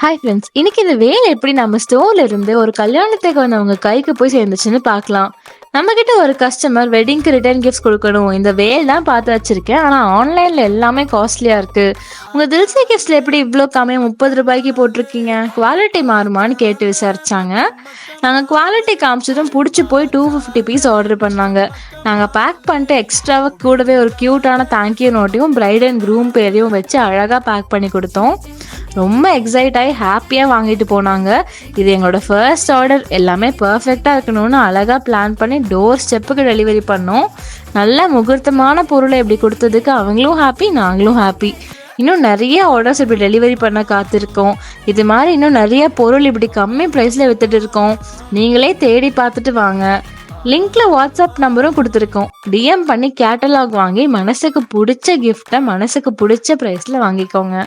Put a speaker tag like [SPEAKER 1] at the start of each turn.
[SPEAKER 1] Hi friends. இன்னைக்கு இந்த வேலை எப்படி நம்ம ஸ்டோர்ல இருந்து ஒரு கல்யாணத்துக்கு வந்தவங்க கைக்கு போய் சேர்ந்துச்சுன்னு பார்க்கலாம். நம்ம கிட்ட ஒரு கஸ்டமர் வெட்டிங்க்கு ரிட்டர்ன் கிஃப்ட்ஸ் கொடுக்கணும். இந்த வேல் தான் பார்த்து வச்சிருக்கேன். ஆனால் ஆன்லைன்ல எல்லாமே காஸ்ட்லியா இருக்கு. உங்க தில்சி கிஃப்ட்ஸ்ல எப்படி இவ்வளோ கம்மியாக ₹30 போட்டிருக்கீங்க? குவாலிட்டி மாறுமான்னு கேட்டு விசாரிச்சாங்க. நாங்கள் குவாலிட்டி காமிச்சதும் பிடிச்சி போய் 250 பீஸ் ஆர்டர் பண்ணாங்க. நாங்கள் பேக் பண்ணிட்டு எக்ஸ்ட்ராவாக கூடவே ஒரு க்யூட்டான தேங்க்யூ நோட்டையும் பிரைட் அண்ட் க்ரூம் பேரையும் வச்சு அழகாக பேக் பண்ணி கொடுத்தோம். ரொம்ப எக்ஸைட் ஆகி ஹாப்பியாக வாங்கிட்டு போனாங்க. இது எங்களோட ஃபர்ஸ்ட் ஆர்டர். எல்லாமே பர்ஃபெக்டாக இருக்கணும்னு அழகாக பிளான் பண்ணி டோர் ஸ்டெப்புக்கு டெலிவரி பண்ணோம். நல்ல முகூர்த்தமான பொருளை இப்படி கொடுத்ததுக்கு அவங்களும் ஹாப்பி, நாங்களும் ஹாப்பி. இன்னும் நிறைய ஆர்டர்ஸ் இப்படி டெலிவரி பண்ண காத்திருக்கோம். இது மாதிரி இன்னும் நிறைய பொருள் இப்படி கம்மி ப்ரைஸில் வித்துட்டு இருக்கோம். நீங்களே தேடி பார்த்துட்டு வாங்க. லிங்க்ல வாட்ஸ்அப் நம்பரும் கொடுத்துருக்கோம். டிஎம் பண்ணி கேட்டலாக் வாங்கி மனசுக்கு பிடிச்ச கிஃப்டை மனசுக்கு பிடிச்ச ப்ரைஸில் வாங்கிக்கோங்க.